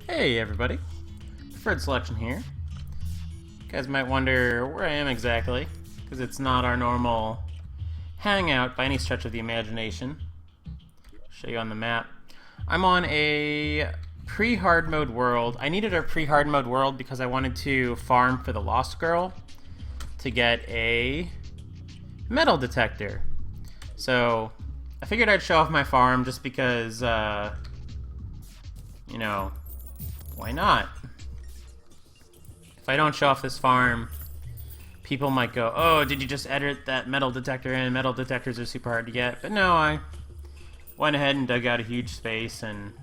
Hey everybody, Fred Selection here. You guys might wonder where I am exactly, because it's not our normal hangout by any stretch of the imagination. Show you on the map. I'm on a pre-hard mode world. I needed a pre-hard mode world because I wanted to farm for the Lost Girl to get a metal detector. So I figured I'd show off my farm just because, you know, why not? If I don't show off this farm, people might go, oh, did you just edit that metal detector in? Metal detectors are super hard to get. But no, I went ahead and dug out a huge space, and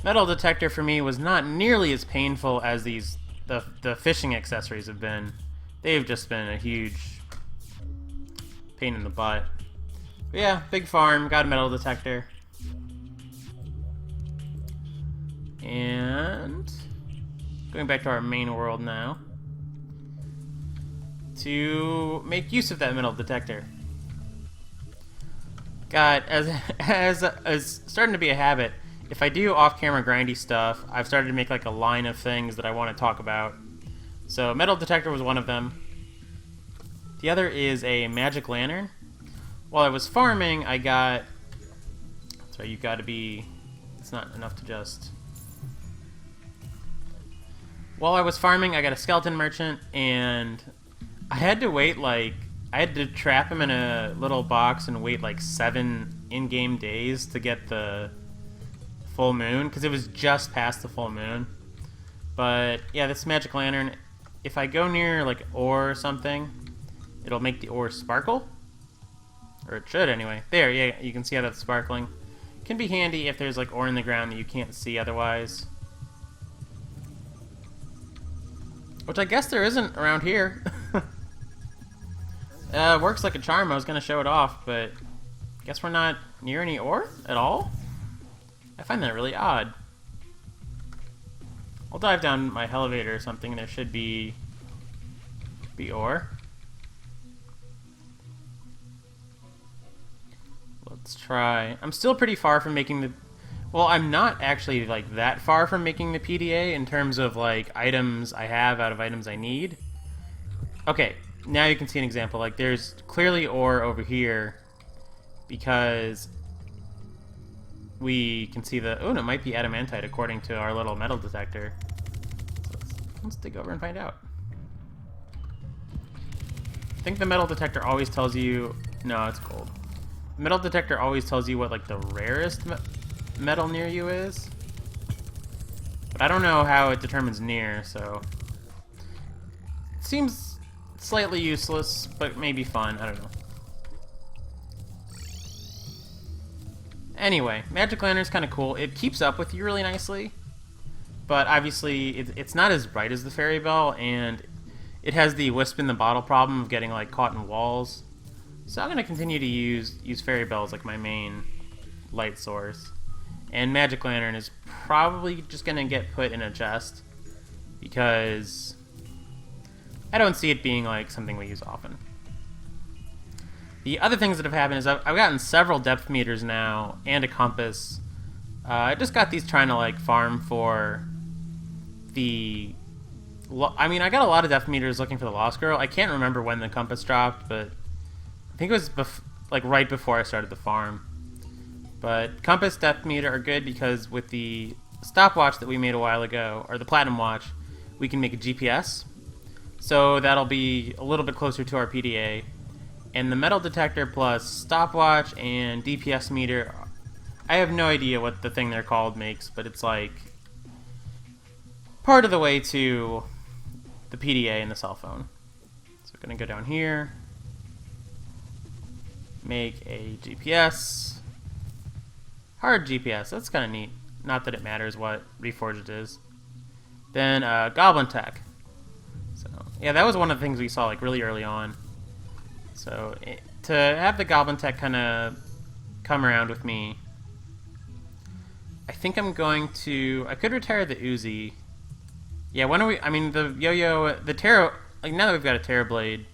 metal detector for me was not nearly as painful as the fishing accessories have been. They've just been a huge pain in the butt. But yeah, big farm, got a metal detector. And going back to our main world now to make use of that metal detector. Got as starting to be a habit. If I do off-camera grindy stuff, I've started to make like a line of things that I want to talk about. So metal detector was one of them. The other is a magic lantern. While I was farming, I got. So you've got to be. It's not enough to just. While I was farming, I got a skeleton merchant, and I had to wait I had to trap him in a little box and wait like 7 in-game days to get the full moon, because it was just past the full moon. But yeah, this magic lantern, if I go near like ore or something, it'll make the ore sparkle. Or it should anyway. There, yeah, you can see how that's sparkling. Can be handy if there's like ore in the ground that you can't see otherwise. Which I guess there isn't around here. Works like a charm. I was going to show it off, but I guess we're not near any ore at all? I find that really odd. I'll dive down my elevator or something. There should be ore. Let's try. I'm still pretty far from making the... Well, I'm not actually like that far from making the PDA in terms of like items I have out of items I need. Okay, now you can see an example. Like there's clearly ore over here because we can see the... Oh, no, it might be adamantite according to our little metal detector. So let's dig over and find out. I think the metal detector always tells you... No, it's gold. The metal detector always tells you what like the rarest metal near you is, but I don't know how it determines near, so it seems slightly useless, but maybe fun. I don't know. Anyway, magic lantern's kind of cool. It keeps up with you really nicely, but obviously it's not as bright as the fairy bell, and it has the wisp in the bottle problem of getting like caught in walls. So I'm gonna continue to use fairy bell as like my main light source. And magic lantern is probably just going to get put in a chest because I don't see it being like something we use often. The other things that have happened is I've gotten several depth meters now and a compass. I just got these trying to like farm for the... I mean, I got a lot of depth meters looking for the Lost Girl. I can't remember when the compass dropped, but I think it was like right before I started the farm. But compass, depth meter are good because with the stopwatch that we made a while ago, or the platinum watch, we can make a GPS. So that'll be a little bit closer to our PDA. And the metal detector plus stopwatch and DPS meter, I have no idea what the thing they're called makes, but it's like part of the way to the PDA in the cell phone. So we're going to go down here, make a GPS. Hard GPS, that's kind of neat. Not that it matters what Reforged is. Then Goblin Tech. So yeah, that was one of the things we saw like really early on. So to have the Goblin Tech kind of come around with me, I think I'm going to... I could retire the Uzi. Yeah, when are we... I mean, the Yo-Yo... The Terra... Like, now that we've got a Terra Blade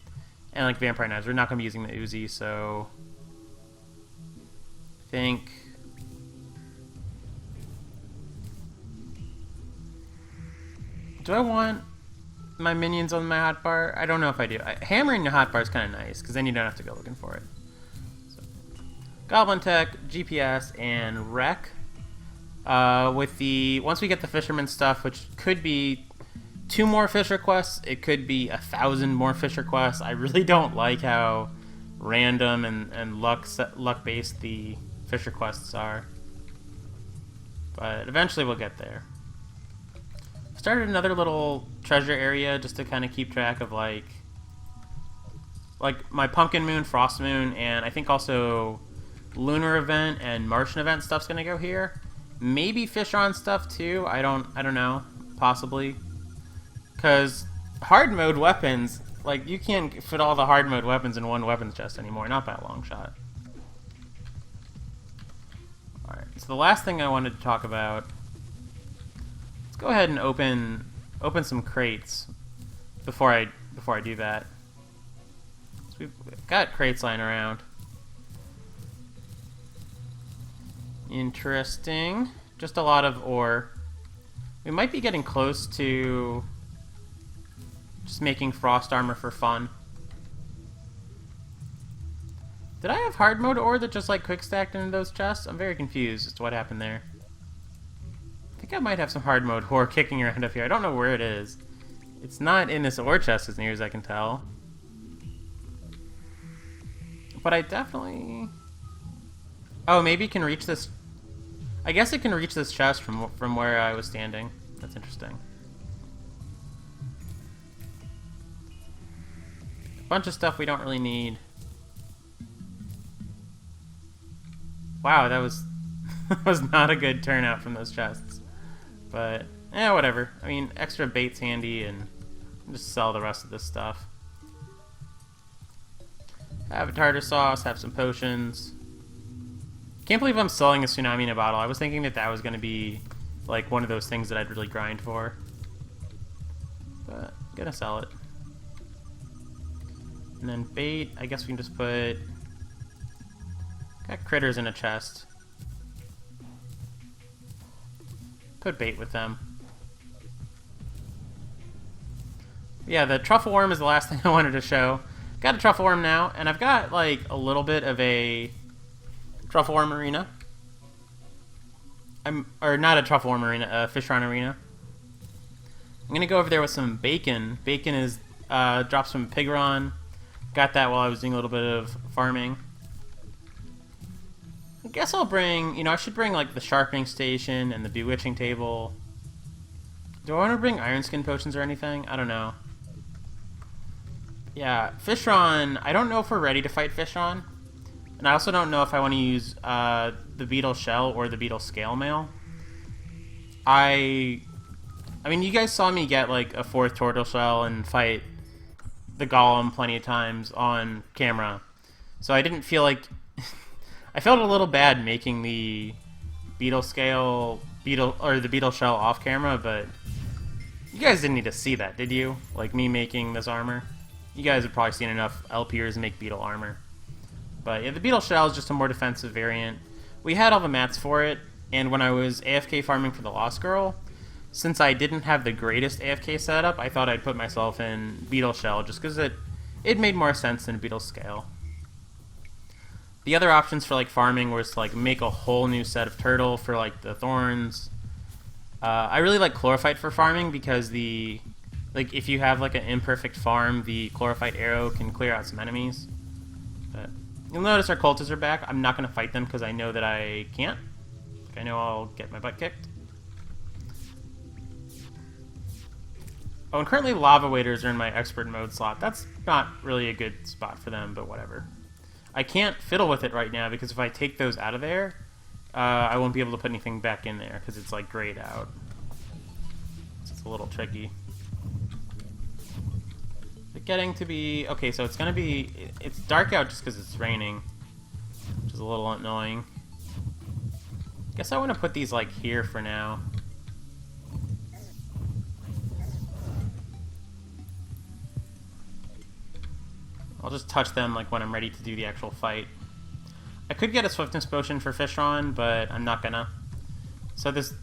and, like, Vampire Knives, we're not going to be using the Uzi, so... I think... Do I want my minions on my hotbar? I don't know if I do. Hammering the hotbar is kind of nice, because then you don't have to go looking for it. So, Goblin Tech, GPS, and Wreck. With the... Once we get the Fisherman stuff, which could be 2 more Fisher quests, it could be 1,000 more Fisher quests. I really don't like how random and luck-based the Fisher quests are. But eventually we'll get there. Started another little treasure area just to kind of keep track of like my Pumpkin Moon, Frost Moon, and I think also Lunar Event and Martian Event stuff's gonna go here. Maybe Fish On stuff too. I don't know. Possibly. Cause hard mode weapons, like you can't fit all the hard mode weapons in one weapons chest anymore. Not by a long shot. Alright, so the last thing I wanted to talk about, let's go ahead and open some crates before I do that. So we've got crates lying around. Interesting. Just a lot of ore. We might be getting close to just making frost armor for fun. Did I have hard mode ore that just like quick stacked into those chests? I'm very confused as to what happened there. I think I might have some hard mode ore kicking around up here. I don't know where it is. It's not in this ore chest as near as I can tell. But I definitely... Oh, maybe it can reach this... I guess it can reach this chest from where I was standing. That's interesting. A bunch of stuff we don't really need. Wow, that was was not a good turnout from those chests. But, yeah, whatever. I mean, extra bait's handy, and just sell the rest of this stuff. Have a tartar sauce, have some potions. Can't believe I'm selling a tsunami in a bottle. I was thinking that was going to be, like, one of those things that I'd really grind for. But, I'm gonna sell it. And then bait, I guess we can just put... Got critters in a chest. Put bait with them. Yeah, the truffle worm is the last thing I wanted to show. Got a truffle worm now, and I've got like a little bit of a truffle worm arena. Or not a truffle worm arena, a fish run arena. I'm gonna go over there with some bacon. Bacon is drops from Pigron. Got that while I was doing a little bit of farming. I guess I'll bring, I should bring like the sharpening station and the bewitching table. Do I want to bring iron skin potions or anything? I don't know. Yeah, Fishron, I don't know if we're ready to fight Fishron. And I also don't know if I want to use the beetle shell or the beetle scale mail. I mean, you guys saw me get like a 4th turtle shell and fight the golem plenty of times on camera. So I didn't feel like... I felt a little bad making the beetle shell off camera, but you guys didn't need to see that, did you? Like me making this armor. You guys have probably seen enough LPers make beetle armor. But yeah, the beetle shell is just a more defensive variant. We had all the mats for it, and when I was AFK farming for the Lost Girl, since I didn't have the greatest AFK setup, I thought I'd put myself in beetle shell just because it made more sense than beetle scale. The other options for like farming was to like make a whole new set of turtle for like the thorns. I really like chlorophyte for farming because if you have like an imperfect farm, the chlorophyte arrow can clear out some enemies. But you'll notice our cultists are back. I'm not going to fight them because I know that I can't. I know I'll get my butt kicked. Oh, and currently lava waders are in my expert mode slot. That's not really a good spot for them, but whatever. I can't fiddle with it right now because if I take those out of there, I won't be able to put anything back in there because it's like grayed out. So it's a little tricky. It's getting to be... Okay, so it's going to be... It's dark out just because it's raining, which is a little annoying. Guess I want to put these like here for now. I'll just touch them like when I'm ready to do the actual fight. I could get a swiftness potion for Fishron, but I'm not gonna. So this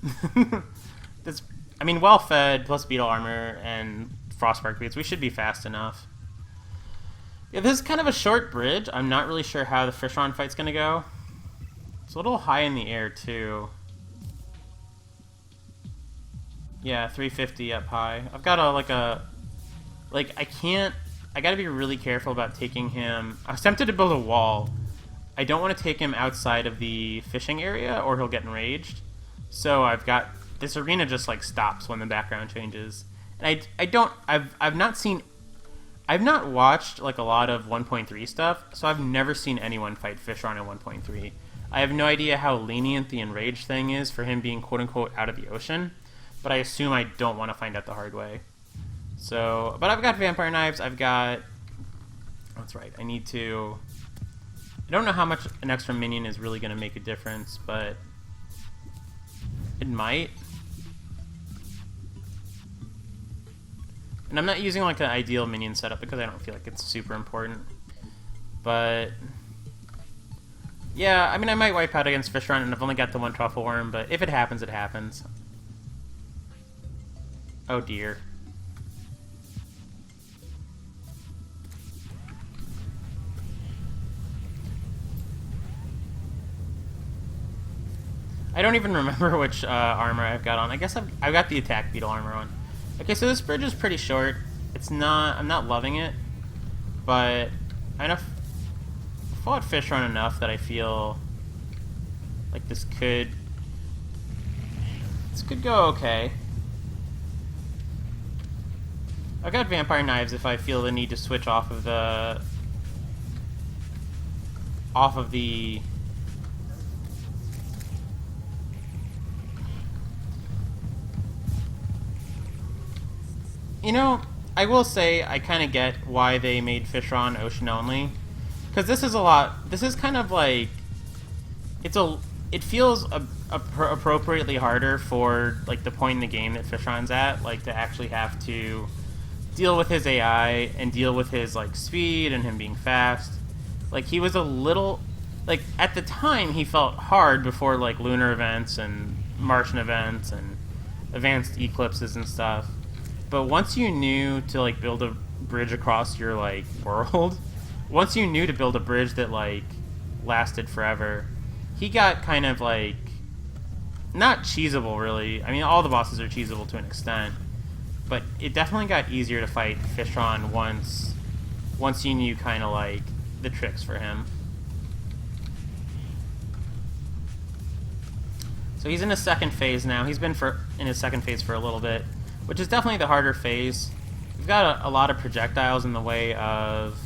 I mean, well fed plus beetle armor and frostbark boots, we should be fast enough. Yeah, this is kind of a short bridge. I'm not really sure how the Fishron fight's gonna go. It's a little high in the air too. Yeah, 350 up high. I've got I gotta be really careful about taking him. I was tempted to build a wall. I don't want to take him outside of the fishing area or he'll get enraged. So I've got, this arena just like stops when the background changes. And I've not watched like a lot of 1.3 stuff, so I've never seen anyone fight Fishron in 1.3. I have no idea how lenient the enraged thing is for him being quote-unquote out of the ocean, but I assume I don't want to find out the hard way. So, but I've got vampire knives, I've got... That's right, I don't know how much an extra minion is really going to make a difference, but it might. And I'm not using like an ideal minion setup because I don't feel like it's super important. But yeah, I mean, I might wipe out against Fishron, and I've only got the one truffle worm, but if it happens, it happens. Oh dear. I don't even remember which armor I've got on. I guess I've got the attack beetle armor on. Okay, so this bridge is pretty short. I'm not loving it, but I've fought Fishron enough that I feel like this could go okay. I've got vampire knives if I feel the need to switch off of the You know, I will say I kind of get why they made Fishron ocean only, because this is kind of like it feels appropriately harder for like the point in the game that Fishron's at, like to actually have to deal with his AI and deal with his like speed and him being fast. Like he was a little like at the time he felt hard before like lunar events and Martian events and advanced eclipses and stuff. But once you knew to like build a bridge across your like world, once you knew to build a bridge that like lasted forever, he got kind of like not cheesable really. I mean, all the bosses are cheesable to an extent, but it definitely got easier to fight Fishron once you knew kind of like the tricks for him. So he's in his second phase now. He's been in his second phase for a little bit, which is definitely the harder phase. We've got a lot of projectiles in the way of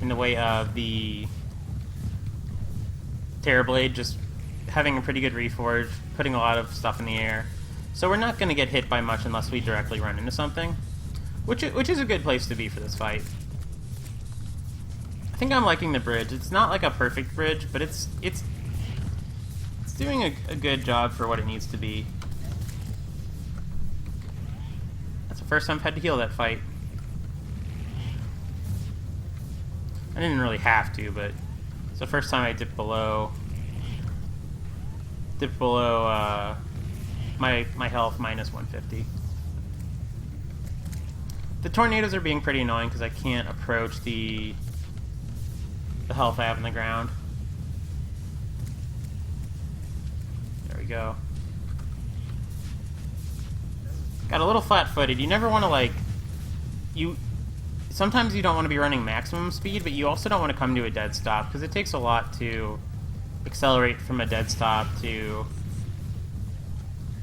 the Terrorblade just having a pretty good reforge, putting a lot of stuff in the air. So we're not going to get hit by much unless we directly run into something, which is a good place to be for this fight. I think I'm liking the bridge. It's not like a perfect bridge, but it's doing a good job for what it needs to be. That's the first time I've had to heal that fight. I didn't really have to, but it's the first time I dipped below my health minus 150. The tornadoes are being pretty annoying because I can't approach the health I have in the ground. There we go. Got a little flat-footed. You never want to like sometimes you don't want to be running maximum speed, but you also don't want to come to a dead stop because it takes a lot to accelerate from a dead stop to...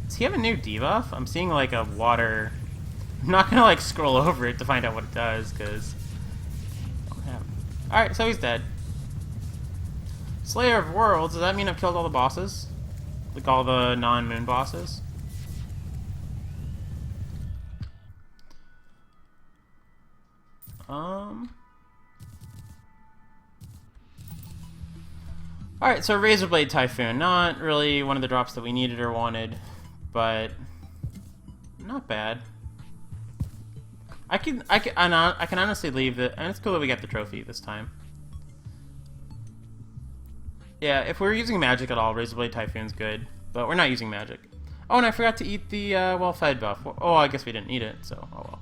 Does he have a new debuff? I'm seeing like a water... I'm not gonna like scroll over it to find out what it does because... Alright, so he's dead. Slayer of Worlds, does that mean I've killed all the bosses? Like all the non-moon bosses? Alright, so Razorblade Typhoon. Not really one of the drops that we needed or wanted, but not bad. I can honestly leave it, and it's cool that we got the trophy this time. Yeah, if we're using magic at all, Razorblade Typhoon's good, but we're not using magic. Oh, and I forgot to eat the well-fed buff. Oh, I guess we didn't eat it, so oh well.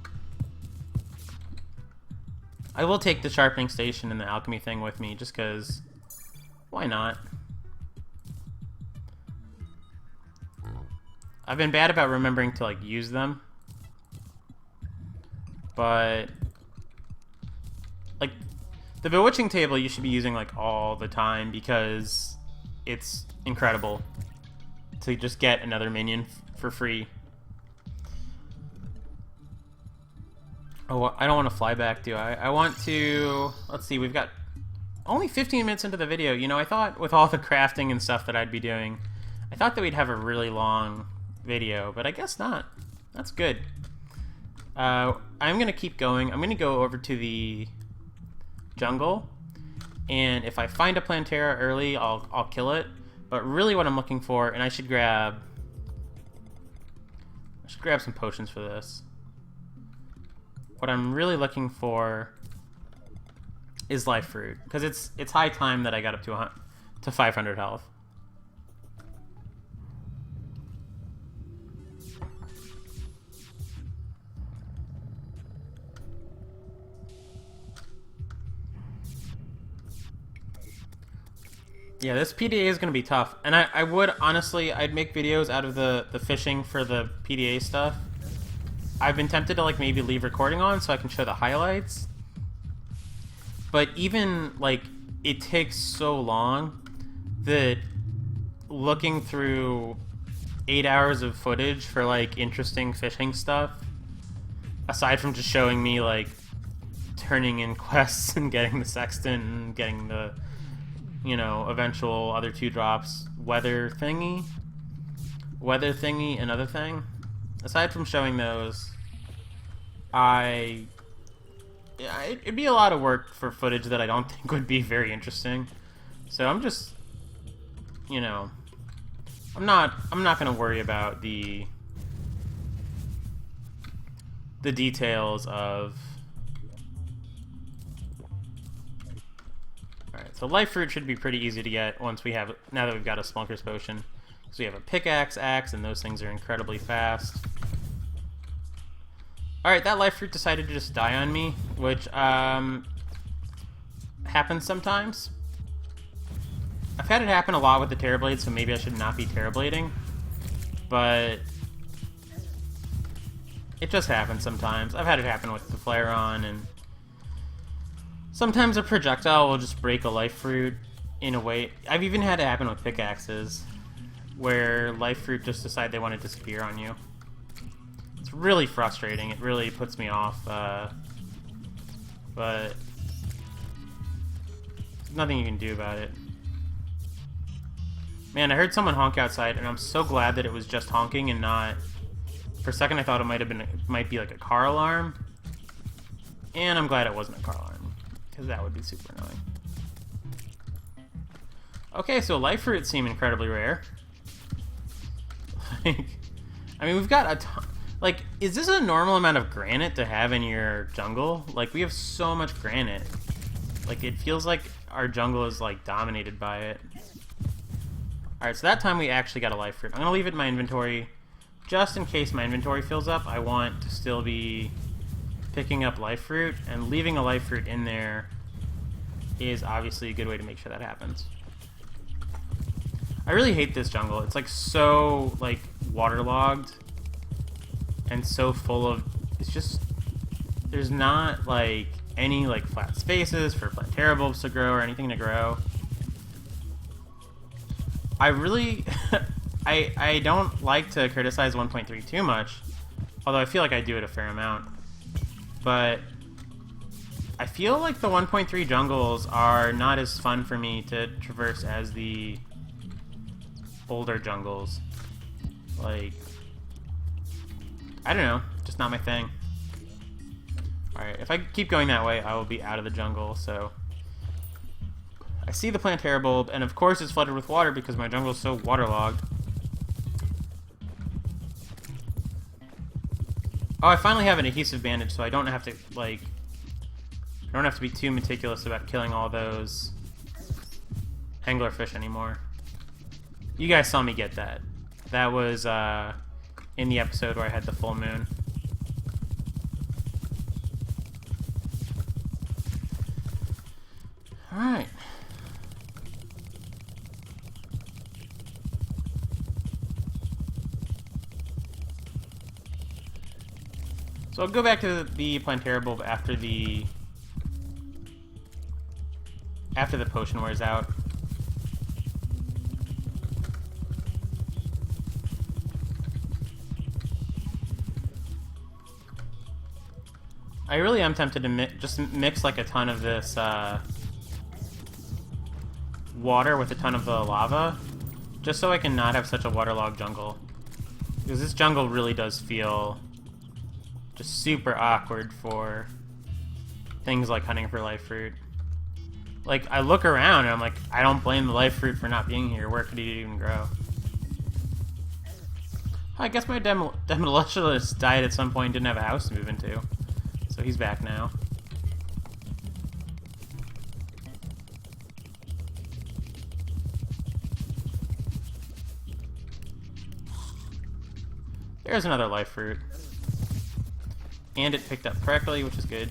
I will take the sharpening station and the alchemy thing with me, just because... Why not? I've been bad about remembering to, like, use them. But... Like, the bewitching table you should be using, like, all the time, because it's incredible to just get another minion for free. Oh, I don't want to fly back, do I? I want to... Let's see, we've got only 15 minutes into the video. You know, I thought with all the crafting and stuff that I'd be doing, I thought that we'd have a really long video, but I guess not. That's good. I'm going to keep going. I'm going to go over to the jungle, and if I find a Plantera early, I'll kill it. But really what I'm looking for, and I should grab some potions for this. What I'm really looking for is life fruit, because it's high time that I got up to 500 health. Yeah, this PDA is going to be tough, and I would honestly, I'd make videos out of the fishing for the PDA stuff. I've been tempted to like maybe leave recording on so I can show the highlights. But even like it takes so long that looking through 8 hours of footage for like interesting fishing stuff, aside from just showing me like turning in quests and getting the sextant and getting the, you know, eventual other 2 drops, weather thingy, another thing. Aside from showing those, it'd be a lot of work for footage that I don't think would be very interesting. So I'm just, you know, I'm not gonna worry about the details of. Alright, so life fruit should be pretty easy to get now that we've got a Splunker's Potion. So we have a pickaxe, axe, and those things are incredibly fast. Alright, that life fruit decided to just die on me, which happens sometimes. I've had it happen a lot with the Terrorblade, so maybe I should not be Terrorblading. But it just happens sometimes. I've had it happen with the Flareon, and sometimes a projectile will just break a life fruit in a way. I've even had it happen with pickaxes, where life fruit just decide they want to disappear on you. It's really frustrating. It really puts me off. But there's nothing you can do about it. Man, I heard someone honk outside, and I'm so glad that it was just honking and not. For a second, I thought it might be like a car alarm, and I'm glad it wasn't a car alarm, because that would be super annoying. Okay, so life fruits seem incredibly rare. Like, I mean, we've got a ton. Like, is this a normal amount of granite to have in your jungle? Like, we have so much granite. Like, it feels like our jungle is, like, dominated by it. Alright, so that time we actually got a life fruit. I'm gonna leave it in my inventory. Just in case my inventory fills up, I want to still be picking up life fruit, and leaving a life fruit in there is obviously a good way to make sure that happens. I really hate this jungle. It's, like, so, like, waterlogged. And so full of, it's just, there's not like any like flat spaces for Plantera bulbs to grow or anything to grow. I really, I don't like to criticize 1.3 too much, although I feel like I do it a fair amount. But I feel like the 1.3 jungles are not as fun for me to traverse as the older jungles. Like, I don't know, just not my thing. Alright, if I keep going that way, I will be out of the jungle, so. I see the Plantera bulb, and of course it's flooded with water because my jungle is so waterlogged. Oh, I finally have an adhesive bandage, so I don't have to, like, I don't have to be too meticulous about killing all those anglerfish anymore. You guys saw me get that. That was in the episode where I had the full moon. Alright. So I'll go back to the Plantera bulb after the potion wears out. I really am tempted to just mix like a ton of this water with a ton of the lava, just so I can not have such a waterlogged jungle. Because this jungle really does feel just super awkward for things like hunting for life fruit. Like, I look around and I'm like, I don't blame the life fruit for not being here. Where could it even grow? I guess my demolitionist died at some point and didn't have a house to move into. So he's back now. There's another life fruit. And it picked up correctly, which is good.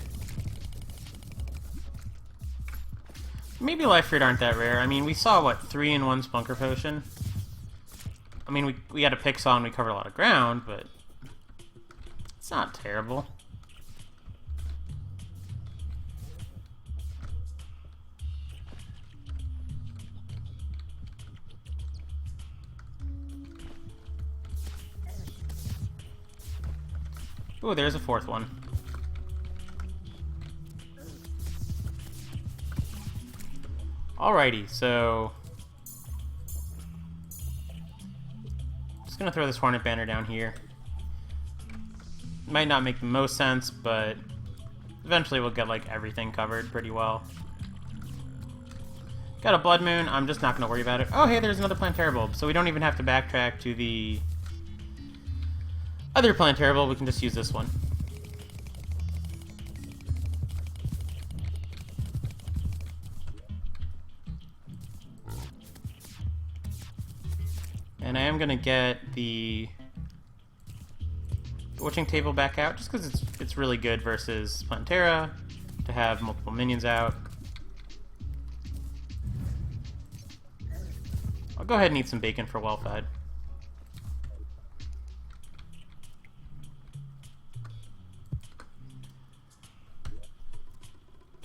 Maybe life fruit aren't that rare. I mean, we saw, what, 3-in-1 Spunker Potion? I mean, we had a pick saw and we covered a lot of ground, but it's not terrible. Ooh, there's a fourth one. Alrighty, so just gonna throw this Hornet Banner down here. Might not make the most sense, but eventually we'll get like everything covered pretty well. Got a Blood Moon, I'm just not gonna worry about it. Oh hey, there's another Plantera bulb, so we don't even have to backtrack to the other Plantera bulb, we can just use this one. And I am gonna get the Witching Table back out, just because it's really good versus Plantera to have multiple minions out. I'll go ahead and eat some bacon for well fed.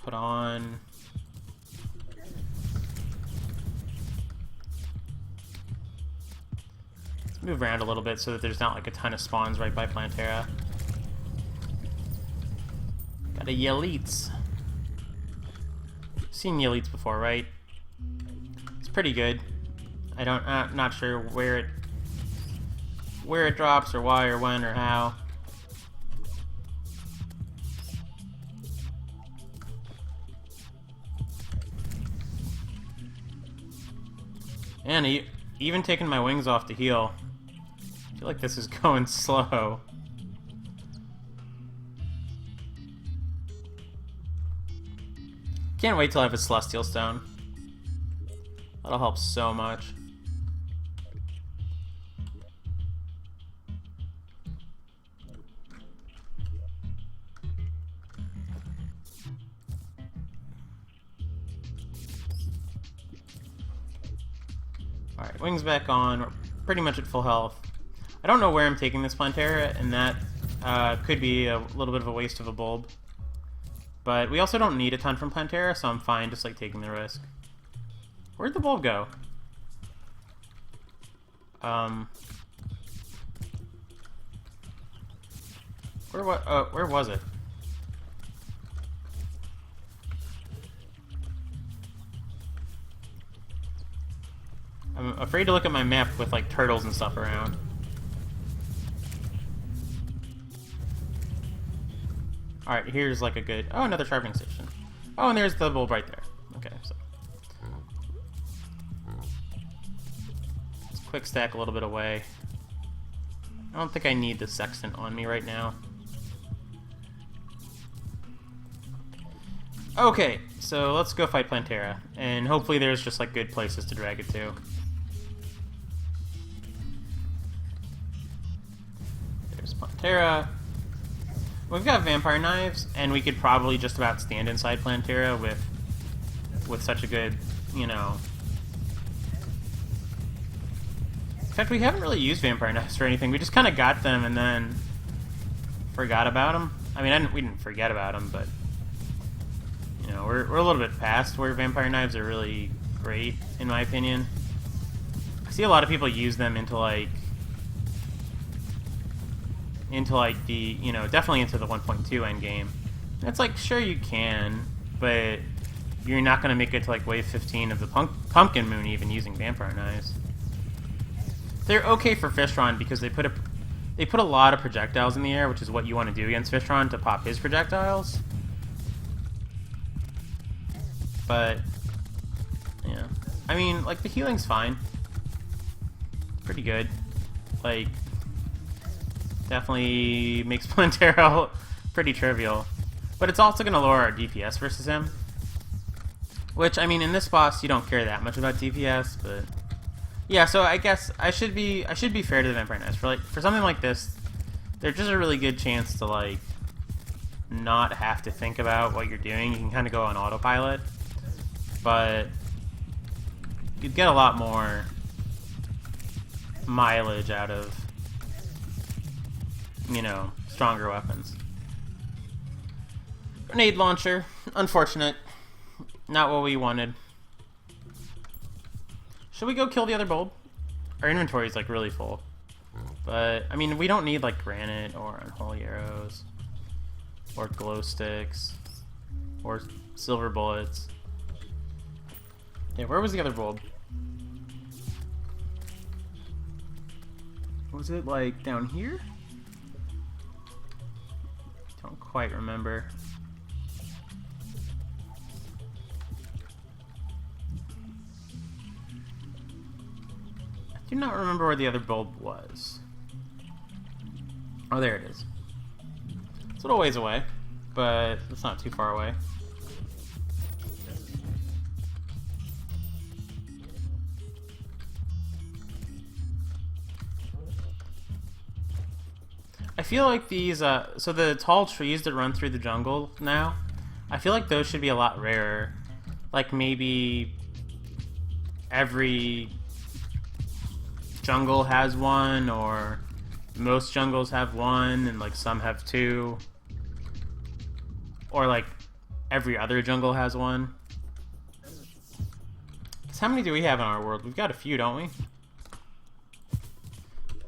Put on let's move around a little bit so that there's not like a ton of spawns right by Plantera. Got a Yelitz. Seen Yelitz before, right? It's pretty good. I'm not sure where it drops or why or when or how. And even taking my wings off to heal. I feel like this is going slow. Can't wait till I have a Celestial Stone. That'll help so much. Alright, wings back on. We're pretty much at full health. I don't know where I'm taking this Plantera, and that could be a little bit of a waste of a bulb. But we also don't need a ton from Plantera, so I'm fine just like taking the risk. Where'd the bulb go? Where was it? I'm afraid to look at my map with like turtles and stuff around. Alright, here's like a good... Oh, another sharpening station. Oh, and there's the bulb right there. Okay, so... let's quick stack a little bit away. I don't think I need the sextant on me right now. Okay, so let's go fight Plantera. And hopefully there's just like good places to drag it to. Terra... We've got vampire knives, and we could probably just about stand inside Plantera with such a good, you know... In fact, we haven't really used vampire knives for anything. We just kind of got them and then forgot about them. I mean, we didn't forget about them, but... You know, we're a little bit past where vampire knives are really great, in my opinion. I see a lot of people use them into, like, the, you know, definitely into the 1.2 endgame. And it's like, sure you can, but you're not going to make it to, like, wave 15 of the Pumpkin Moon even using vampire knives. They're okay for Fishron because they put a lot of projectiles in the air, which is what you want to do against Fishron to pop his projectiles. But, yeah. I mean, like, the healing's fine. Pretty good. Like, definitely makes Plantera pretty trivial. But it's also going to lower our DPS versus him. Which, I mean, in this boss, you don't care that much about DPS, but... Yeah, so I guess I should be fair to the Vampire Knives. For something like this, there's just a really good chance to, like, not have to think about what you're doing. You can kind of go on autopilot. But you'd get a lot more mileage out of, you know, stronger weapons. Grenade launcher. Unfortunate. Not what we wanted. Should we go kill the other bulb? Our inventory is, like, really full. But, I mean, we don't need, like, granite or unholy arrows or glow sticks or silver bullets. Yeah, where was the other bulb? Was it, like, down here? Don't quite remember. I do not remember where the other bulb was. Oh, there it is. It's a little ways away, but it's not too far away. I feel like these, so the tall trees that run through the jungle now, I feel like those should be a lot rarer. Like, maybe every jungle has one, or most jungles have one, and, like, some have two. Or, like, every other jungle has one. 'Cause how many do we have in our world? We've got a few, don't we?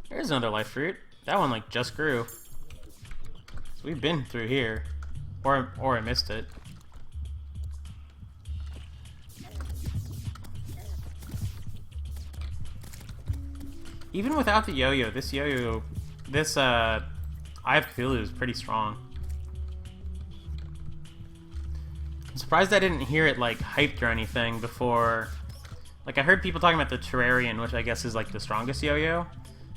There's another life fruit. That one, like, just grew. So we've been through here. Or I missed it. Even without the yo-yo, this Eye of Cthulhu is pretty strong. I'm surprised I didn't hear it, like, hyped or anything before. Like, I heard people talking about the Terrarian, which I guess is, like, the strongest yo-yo.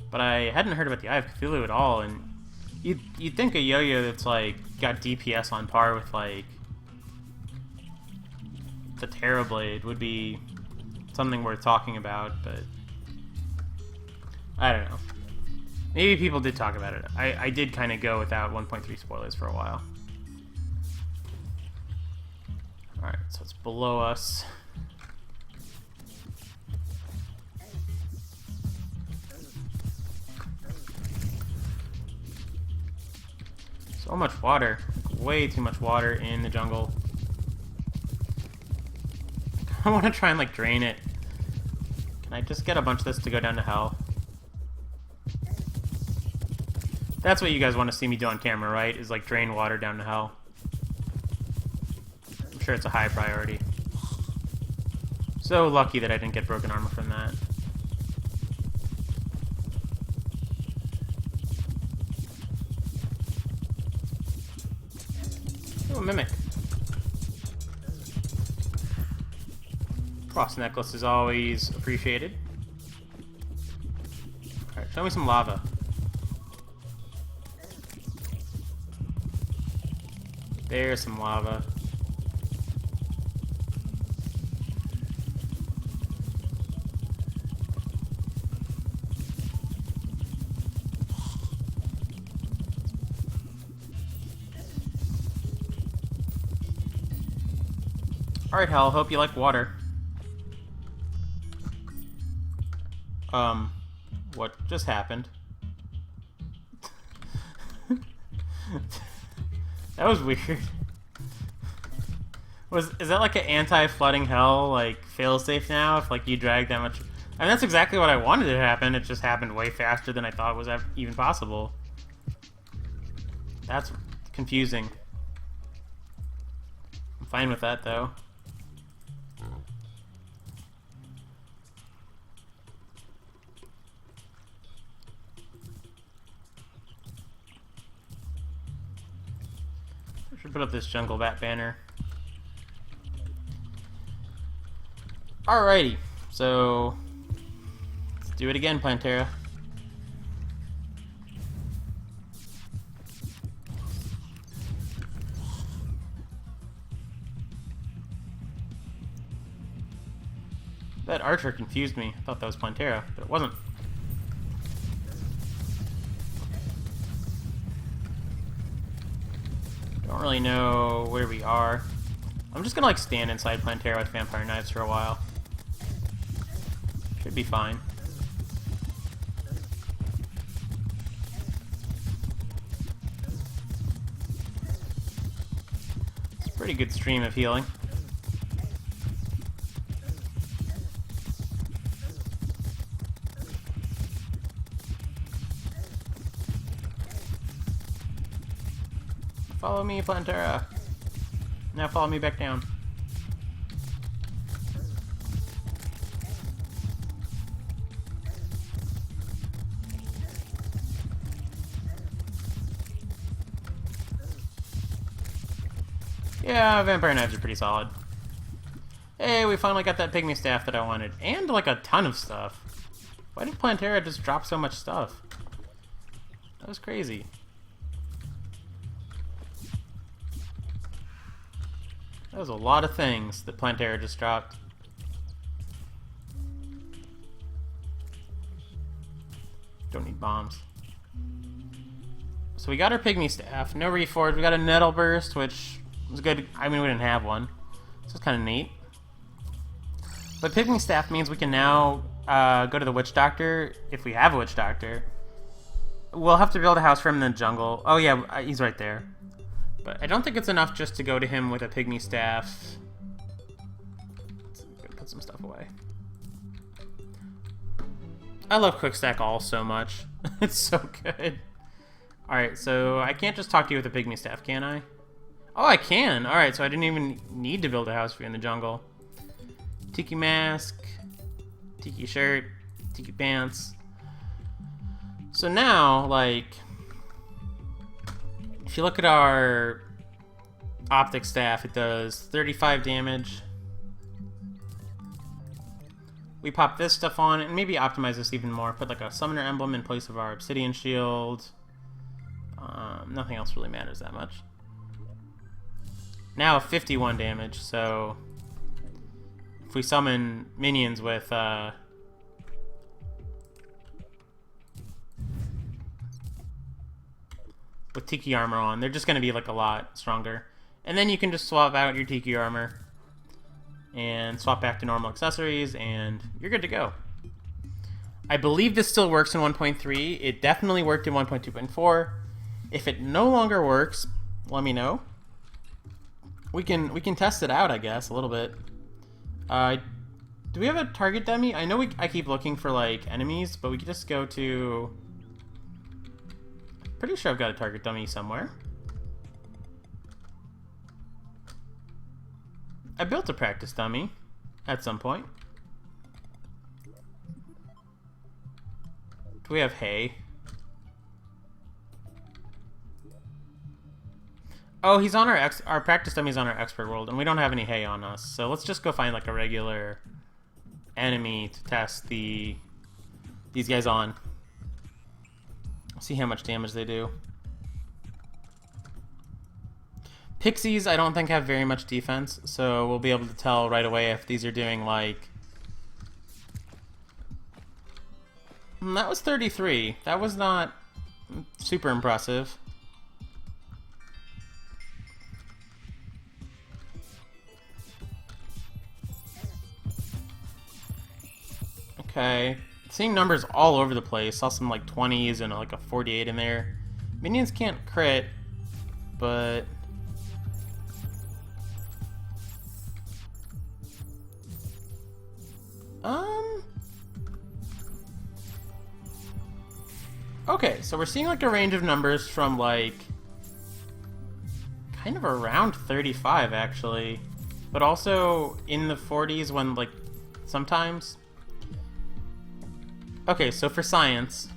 But I hadn't heard about the Eye of Cthulhu at all, and you'd think a yo-yo that's, like, got DPS on par with, like, the Terrorblade would be something worth talking about, but I don't know. Maybe people did talk about it. I did kind of go without 1.3 spoilers for a while. Alright, so it's below us. So much water. Way too much water in the jungle. I want to try and, like, drain it. Can I just get a bunch of this to go down to hell? That's what you guys want to see me do on camera, right? Is, like, drain water down to hell. I'm sure it's a high priority. So lucky that I didn't get broken armor from that. Oh, Mimic. Cross necklace is always appreciated. Alright, show me some lava. There's some lava. Alright, Hal, hope you like water. What just happened? That was weird. Is that like an anti-flooding hell, like, failsafe now? If, like, you drag that much... I mean, that's exactly what I wanted to happen. It just happened way faster than I thought was even possible. That's confusing. I'm fine with that, though. I should put up this jungle bat banner. Alrighty, so let's do it again, Plantera. That archer confused me. I thought that was Plantera, but it wasn't. Don't really know where we are. I'm just gonna like stand inside Plantera with Vampire Knives for a while. Should be fine. It's a pretty good stream of healing. Follow me, Plantera. Now follow me back down. Yeah, Vampire Knives are pretty solid. Hey, we finally got that pygmy staff that I wanted. And, like, a ton of stuff. Why did Plantera just drop so much stuff? That was crazy. That was a lot of things that Plantera just dropped. Don't need bombs. So we got our pygmy staff. No reforge. We got a nettle burst, which was good. I mean, we didn't have one. So it's kind of neat. But pygmy staff means we can now go to the witch doctor if we have a witch doctor. We'll have to build a house for him in the jungle. Oh yeah, he's right there. But I don't think it's enough just to go to him with a pygmy staff. Let's put some stuff away. I love Quick Stack All so much. It's so good. Alright, so I can't just talk to you with a pygmy staff, can I? Oh, I can! Alright, so I didn't even need to build a house for you in the jungle. Tiki mask, tiki shirt, tiki pants. So now, like... if you look at our optic staff, it does 35 damage. We pop this stuff on and maybe optimize this even more. Put like a summoner emblem in place of our obsidian shield. Nothing else really matters that much. Now 51 damage, so if we summon minions with Tiki armor on, they're just going to be like a lot stronger. And then you can just swap out your Tiki armor and swap back to normal accessories and you're good to go. I believe this still works in 1.3. It definitely worked in 1.2.4. If it no longer works, let me know. We can test it out, I guess, a little bit. Do we have a target dummy? I know I keep looking for like enemies, but we could just go to... pretty sure I've got a target dummy somewhere. I built a practice dummy at some point. Do we have hay? Oh, he's on our practice dummy's on our expert world, and we don't have any hay on us. So let's just go find like a regular enemy to test these guys on. See how much damage they do. Pixies, I don't think have very much defense, so we'll be able to tell right away if these are doing like... that was 33. That was not super impressive. Okay. Seeing numbers all over the place. Saw some like 20s and like a 48 in there. Minions can't crit, but... Okay, so we're seeing like a range of numbers from like... kind of around 35 actually. But also in the 40s when like... sometimes. Okay, so for science...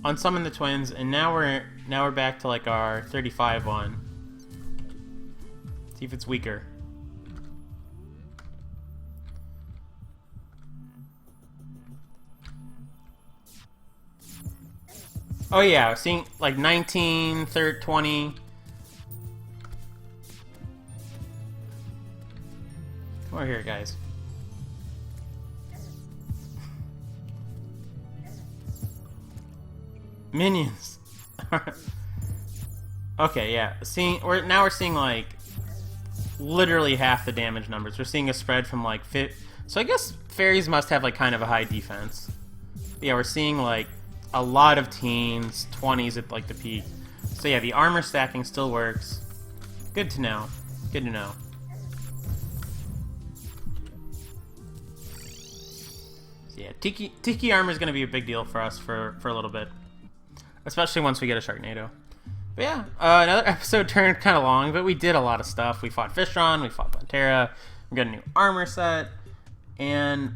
unsummon the twins, and now we're back to like our 35 one. See if it's weaker. Oh yeah, seeing like 19, 30, 20. Come over here, guys. Minions. Okay, yeah. We're seeing like literally half the damage numbers. We're seeing a spread from like so I guess fairies must have like kind of a high defense. But yeah, we're seeing like a lot of teens, 20s at like the peak. So yeah, the armor stacking still works. Good to know. Good to know. So yeah, Tiki armor is going to be a big deal for us for a little bit. Especially once we get a Sharknado. But yeah, another episode turned kind of long, but we did a lot of stuff. We fought Fishron, we fought Pantera, we got a new armor set, and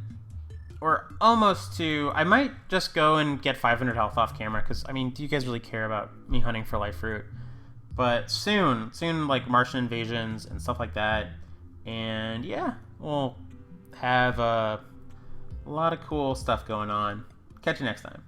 we're almost to... I might just go and get 500 health off camera, because, I mean, do you guys really care about me hunting for life fruit? But soon, like, Martian invasions and stuff like that, and yeah, we'll have a lot of cool stuff going on. Catch you next time.